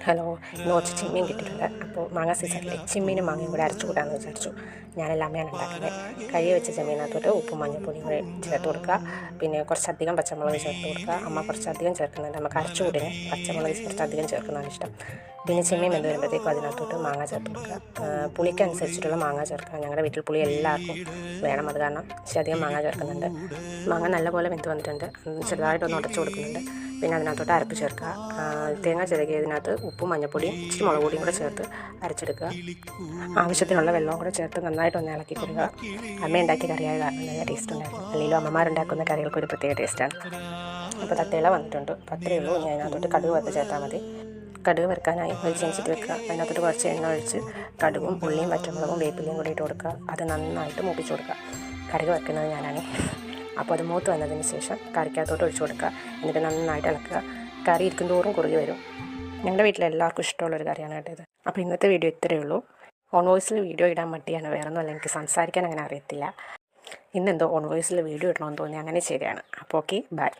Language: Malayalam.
ഹലോ, ഇന്ന് കുറച്ച് ചെമ്മീൻ കിട്ടിയിട്ടുണ്ട്. അപ്പോൾ മാങ്ങ സീസണിൽ ചെമ്മീനും മാങ്ങയും കൂടെ അരച്ചു കൂട്ടാമെന്ന് വിചാരിച്ചു. ഞാനെല്ലാം അമ്മയാണ് ഉണ്ടാക്കുന്നത്. കഴുകി വെച്ച ചെമ്മീനകത്തോട്ട് ഉപ്പും മഞ്ഞൾപ്പൊടിയും കൂടെ ചേർത്ത് കൊടുക്കുക. പിന്നെ കുറച്ചധികം പച്ചമുളക് ചേർത്ത് കൊടുക്കുക. അമ്മ കുറച്ചധികം ചേർക്കുന്നുണ്ട്. നമുക്ക് അരച്ചു കൂട്ടിന് പച്ചമുളക് കുറച്ചധികം ചേർക്കുന്നതാണ് ഇഷ്ടം. പിന്നെ ചെമ്മീൻ വെന്ത് വരുമ്പോഴത്തേക്കും അതിനകത്തോട്ട് മാങ്ങ ചേർത്ത് കൊടുക്കുക. പുളിക്കനുസരിച്ചിട്ടുള്ള മാങ്ങ ചേർക്കുക. ഞങ്ങളുടെ വീട്ടിൽ പുളി എല്ലാവർക്കും വേണം, അത് കാരണം അധികം മാങ്ങ ചേർക്കുന്നുണ്ട്. മാങ്ങ നല്ലപോലെ വെന്ത് വന്നിട്ടുണ്ട്. ചെറുതായിട്ടൊന്ന് ഉടച്ചു കൊടുക്കുന്നുണ്ട്. പിന്നെ അതിനകത്തോട്ട് അരപ്പ് ചേർക്കുക. തേങ്ങ ചിരകിയതിനകത്ത് ഉപ്പും മഞ്ഞൾപ്പൊടിയും ഇച്ചിരി മുളക് പൊടിയും കൂടെ ചേർത്ത് അരച്ചെടുക്കുക. ആവശ്യത്തിനുള്ള വെള്ളവും കൂടെ ചേർത്ത് നന്നായിട്ടൊന്ന് ഇളക്കി കൊടുക്കുക. അമ്മ ഉണ്ടാക്കിയ കറിയായ കാരണം നല്ല ടേസ്റ്റ് ഉണ്ടായിരുന്നു. അല്ലെങ്കിൽ അമ്മമാരുണ്ടാക്കുന്ന കറികൾക്ക് ഒരു പ്രത്യേക ടേസ്റ്റാണ്. അപ്പോൾ തത്തേല വന്നിട്ടുണ്ട്. അപ്പോൾ അത്രയേ ഉള്ളൂ. ഇനി അതിനകത്തോട്ട് കടുക് വറുത്ത് ചേർത്താൽ മതി. കടുക് വറുക്കാനായി ഒരു ചീനച്ചട്ടി വെക്കുക. അതിനകത്തോട്ട് കുറച്ച് എണ്ണ ഒഴിച്ച് കടുകും ഉള്ളിയും പച്ചമുളകും വേപ്പിലയും കൂടി ഇട്ട് കൊടുക്കുക. അത് നന്നായിട്ട് മൂപ്പിച്ച് കൊടുക്കുക. കടുക് വറുക്കുന്നത് ഞാനാണ്. അപ്പോൾ അത് മൂത്ത് വന്നതിന് ശേഷം കറിക്കകത്തോട്ട് ഒഴിച്ച് കൊടുക്കുക. എന്നിട്ട് നന്നായിട്ട് ഇളക്കുക. കറി ഇരിക്കും തോറും കുറുകി വരും. ഞങ്ങളുടെ വീട്ടിലെല്ലാവർക്കും ഇഷ്ടമുള്ളൊരു കറിയാണ് കേട്ടോ ഇത്. അപ്പോൾ ഇന്നത്തെ വീഡിയോ ഇത്രയേ ഉള്ളൂ. ഓൺ വോയിസിൽ വീഡിയോ ഇടാൻ മടിയാണ്, വേറെ ഒന്നുമല്ല, എനിക്ക് സംസാരിക്കാൻ അങ്ങനെ അറിയത്തില്ല. ഇന്നെന്തോ ഓൺ വോയിസിൽ വീഡിയോ ഇടണമെന്ന് തോന്നി, അങ്ങനെ ശരിയാണ്. അപ്പോൾ ഓക്കെ, ബൈ.